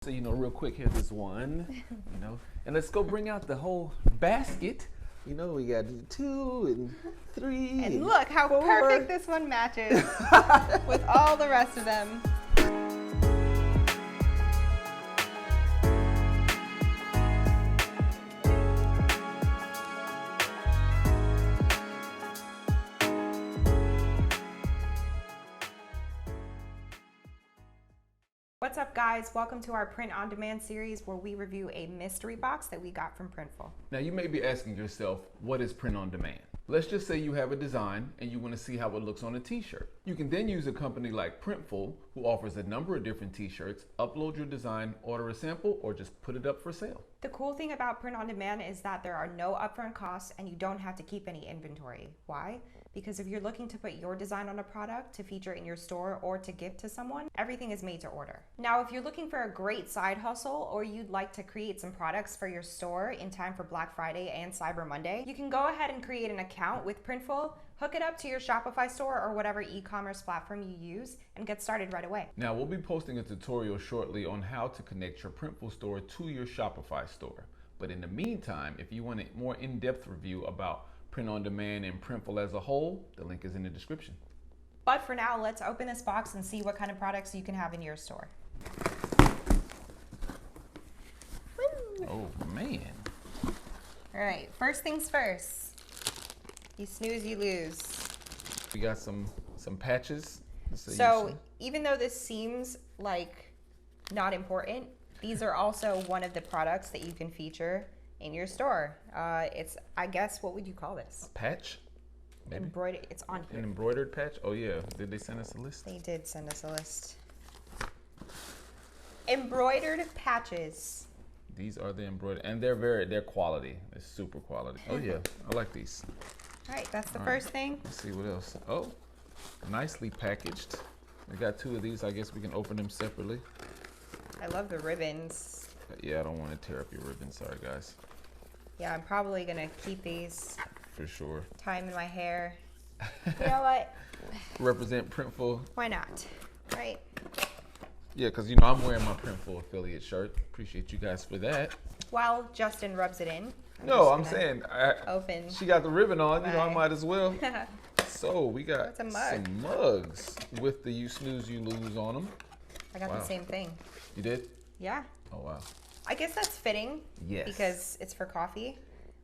So, real quick, here's this one, and let's go bring out the whole basket. We got 2 and 3. And look how 4. perfect this one matches with all the rest of them. What's up, guys? Welcome to our print on demand series where we review a mystery box that we got from Printful. Now you may be asking yourself, what is print on demand? Let's just say you have a design and you want to see how it looks on a t-shirt. You can then use a company like Printful, who offers a number of different t-shirts, upload your design, order a sample, or just put it up for sale. The cool thing about print on demand is that there are no upfront costs and you don't have to keep any inventory. Why? Because if you're looking to put your design on a product to feature in your store or to give to someone, everything is made to order. Now, if you're looking for a great side hustle or you'd like to create some products for your store in time for Black Friday and Cyber Monday, you can go ahead and create an account with Printful, hook it up to your Shopify store or whatever e-commerce platform you use, and get started right away. Now, we'll be posting a tutorial shortly on how to connect your Printful store to your Shopify store. But in the meantime, if you want a more in-depth review about print on demand and Printful as a whole, the link is in the description. But for now, let's open this box and see what kind of products you can have in your store. Woo. Oh man. All right, first things first. You snooze, you lose. We got some patches. So even though this seems like not important, these are also one of the products that you can feature in your store. It's, I guess, what would you call this? A patch? Maybe? Embroidered, it's on here. An embroidered patch? Oh yeah, did they send us a list? They did send us a list. Embroidered patches. These are the embroidered, and they're quality. They're super quality. Oh yeah, I like these. All right, that's the first thing. Let's see what else. Oh, nicely packaged. We got 2 of these. I guess we can open them separately. I love the ribbons. Yeah, I don't want to tear up your ribbon. Sorry, guys. Yeah, I'm probably gonna keep these. For sure. Tie them in my hair. You know what? Represent Printful. Why not? Right? Yeah, because I'm wearing my Printful affiliate shirt. Appreciate you guys for that. While Justin rubs it in. I'm saying, open. She got the ribbon on, I Right. might as well. So we got What's a mug? some mugs with the you snooze, you lose on them. I got the same thing. You did? Yeah. Oh, wow. I guess that's fitting. Yes. Because it's for coffee.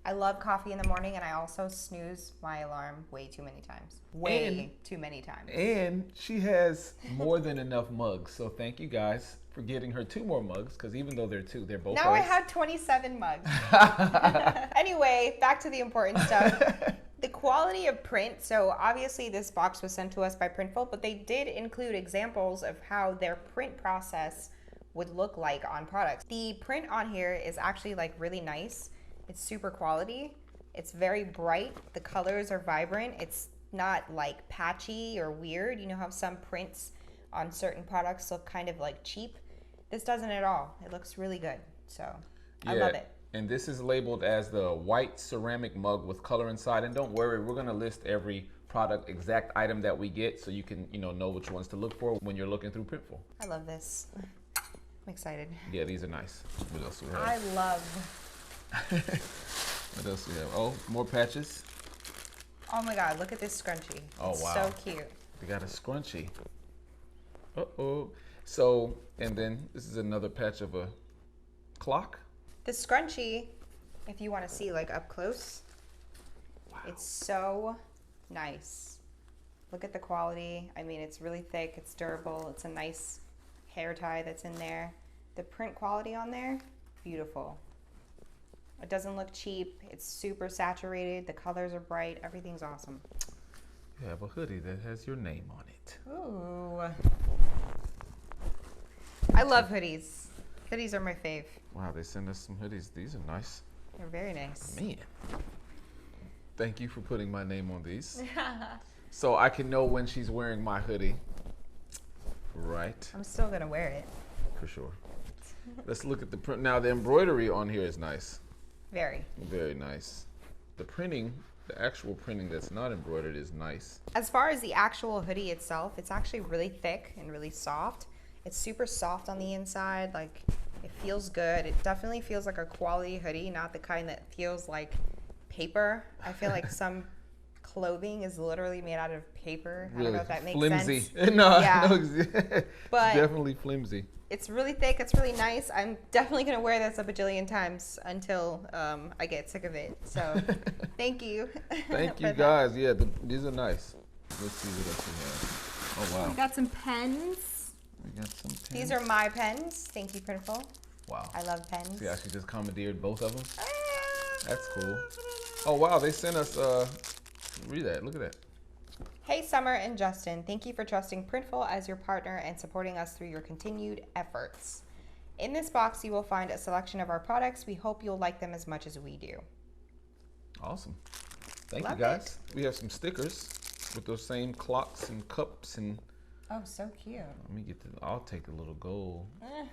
I love coffee in the morning, and I also snooze my alarm way too many times. Too many times. And she has more than enough mugs. So thank you guys for getting her 2 more mugs, because even though they're 2, they're both Now I hers. have 27 mugs. Anyway, back to the important stuff. The quality of print. So obviously this box was sent to us by Printful, but they did include examples of how their print process would look like on products. The print on here is actually like really nice. It's super quality. It's very bright. The colors are vibrant. It's not like patchy or weird. You know how some prints on certain products look kind of like cheap? This doesn't at all. It looks really good. So I love it. And this is labeled as the white ceramic mug with color inside. And don't worry, we're gonna list every product, exact item that we get, so you can know which ones to look for when you're looking through Printful. I love this. I'm excited. Yeah, these are nice. What else do we have? I love. What else do we have? Oh, more patches. Oh my God, look at this scrunchie. Oh, it's wow. so cute. We got a scrunchie. Uh-oh. So, and then this is another patch of a clock. The scrunchie, if you want to see like up close, wow. It's so nice. Look at the quality. I mean, it's really thick, it's durable, it's a nice hair tie that's in there. The print quality on there, beautiful. It doesn't look cheap. It's super saturated. The colors are bright. Everything's awesome. You have a hoodie that has your name on it. Ooh. I love hoodies. Hoodies are my fave. Wow, they send us some hoodies. These are nice. They're very nice. Man. Thank you for putting my name on these. So I can know when she's wearing my hoodie. Right. I'm still going to wear it. For sure. Let's look at the print. Now, the embroidery on here is nice. Very. Very nice. The printing, the actual printing that's not embroidered is nice. As far as the actual hoodie itself, it's actually really thick and really soft. It's super soft on the inside, like It feels good. It definitely feels like a quality hoodie, not the kind that feels like paper. I feel like some clothing is literally made out of paper. Really I don't know if that makes flimsy. sense. No, Yeah. no, it's But definitely flimsy. it's really thick. It's really nice. I'm definitely going to wear this a bajillion times until I get sick of it. So thank you. Thank you, for that. guys. Yeah, these are nice. Let's see what else we have. Oh, wow. We got some pens. We got some pens. These are my pens. Thank you, Printful. Wow. I love pens. See how she just commandeered both of them? Ah. That's cool. Oh, wow. They sent us, read that. Look at that. Hey, Summer and Justin. Thank you for trusting Printful as your partner and supporting us through your continued efforts. In this box, you will find a selection of our products. We hope you'll like them as much as we do. Awesome. Thank Love you, guys. We have some stickers with those same clocks and cups and... Oh, so cute. Let me get I'll take a little gold Eh,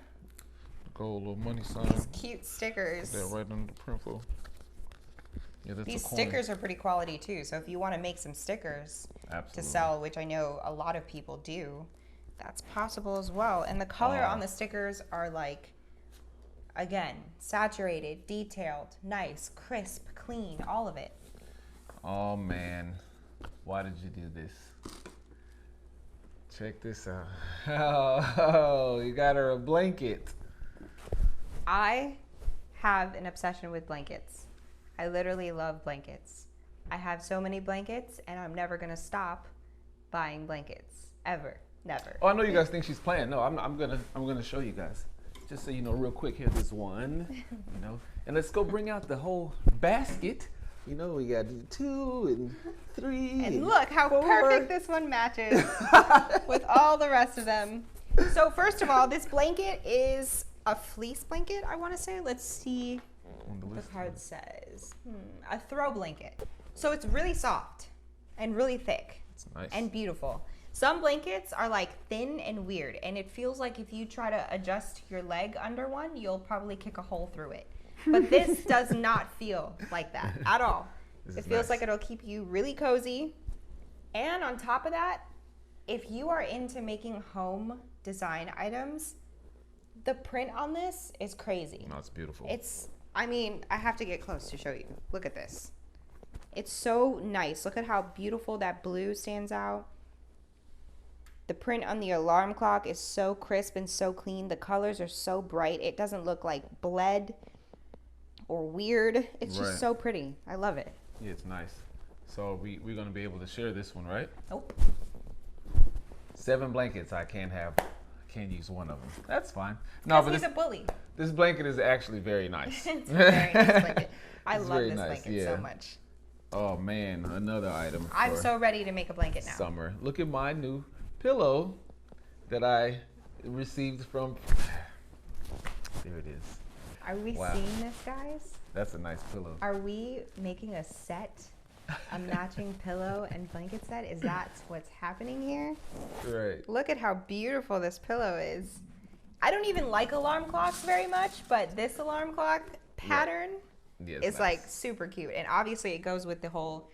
little money sign. these cute stickers. They're right under the Printful. Yeah, that's These a coin. stickers are pretty quality too. So if you want to make some stickers Absolutely. to sell, which I know a lot of people do, that's possible as well. And the color on the stickers are like, again, saturated, detailed, nice, crisp, clean, all of it. Oh man, why did you do this? Check this out. Oh, you got her a blanket. I have an obsession with blankets. I literally love blankets. I have so many blankets and I'm never gonna stop buying blankets. Ever. Never. Oh, I know you guys think she's playing. No, I'm gonna show you guys. Just so you know, real quick, here's this one. You know, and let's go bring out the whole basket. You know, we got 2 and 3. And look how 4. perfect this one matches with all the rest of them. So first of all, this blanket is a fleece blanket, I want to say. Let's see what the card says. A throw blanket. So it's really soft and really thick. It's nice. And beautiful. Some blankets are like thin and weird, and it feels like if you try to adjust your leg under one, you'll probably kick a hole through it. But this does not feel like that at all. It feels like it'll keep you really cozy. And on top of that, if you are into making home design items, the print on this is crazy. No, it's beautiful. I mean, I have to get close to show you. Look at this. It's so nice. Look at how beautiful that blue stands out. The print on the alarm clock is so crisp and so clean. The colors are so bright. It doesn't look like bled or weird. It's just so pretty. I love it. Yeah, it's nice. So we're gonna be able to share this one, right? Nope. 7 blankets. I can't use one of them. That's fine. No, but he's a bully. this blanket is actually very nice. It's a very nice blanket. I It's love very this nice, blanket yeah. so much. Oh man, another item. I'm for so ready to make a blanket now. summer. Look at my new pillow that I received from. There it is. Are we Wow. seeing this, guys? That's a nice pillow. Are we making a set, a matching pillow and blanket set? Is that what's happening here? Right. Look at how beautiful this pillow is. I don't even like alarm clocks very much, but this alarm clock pattern Yeah, is like super cute. And obviously it goes with the whole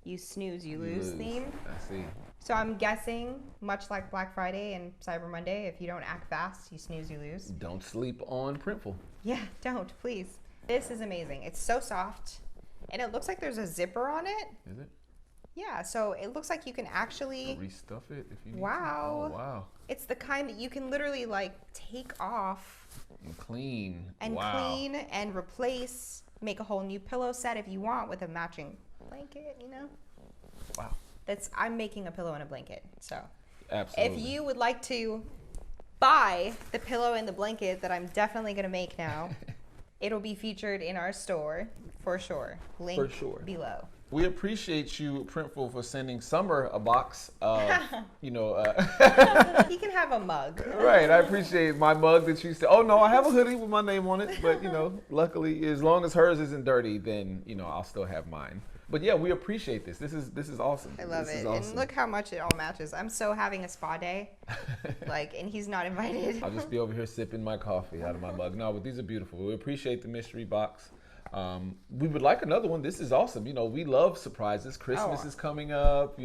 you snooze, you lose theme. I see. So I'm guessing, much like Black Friday and Cyber Monday, if you don't act fast, you snooze, you lose. Don't sleep on Printful. Yeah, don't, please. This is amazing. It's so soft. And it looks like there's a zipper on it. Is it? Yeah, so it looks like you can actually... Restuff it if you need Wow. to. Oh, wow. It's the kind that you can literally like take off And clean. and wow. clean and replace, make a whole new pillow set if you want with a matching blanket, you know? Wow. I'm making a pillow and a blanket. So Absolutely. if you would like to buy the pillow and the blanket that I'm definitely going to make now, it'll be featured in our store for sure. Link For sure. below. We appreciate you, Printful, for sending Summer a box of, He can have a mug. right. I appreciate my mug that you said, oh no, I have a hoodie with my name on it. But, luckily, as long as hers isn't dirty, then, I'll still have mine. But yeah, we appreciate this. This is awesome. I love This it. is awesome. And look how much it all matches. I'm so having a spa day. And he's not invited. I'll just be over here sipping my coffee out of my mug. No, but these are beautiful. We appreciate the mystery box. We would like another one. This is awesome. We love surprises. Christmas is coming up.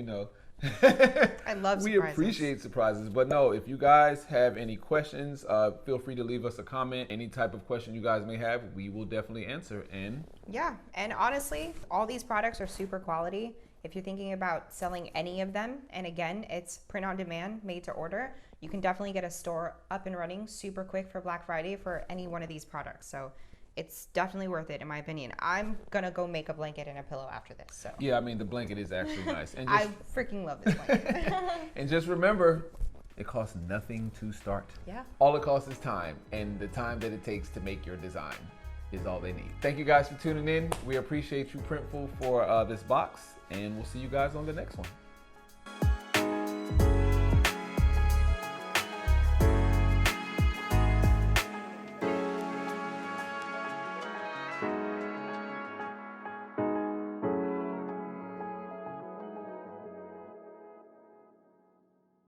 I love surprises. We appreciate surprises. But no, if you guys have any questions, feel free to leave us a comment. Any type of question you guys may have, we will definitely answer. And yeah, and honestly, all these products are super quality. If you're thinking about selling any of them, and again, it's print on demand, made to order, you can definitely get a store up and running super quick for Black Friday for any one of these products. So it's definitely worth it, in my opinion. I'm gonna go make a blanket and a pillow after this. So yeah, I mean, the blanket is actually nice. And I freaking love this blanket. and just remember, it costs nothing to start. Yeah. All it costs is time, and the time that it takes to make your design is all they need. Thank you guys for tuning in. We appreciate you, Printful, for this box, and we'll see you guys on the next one.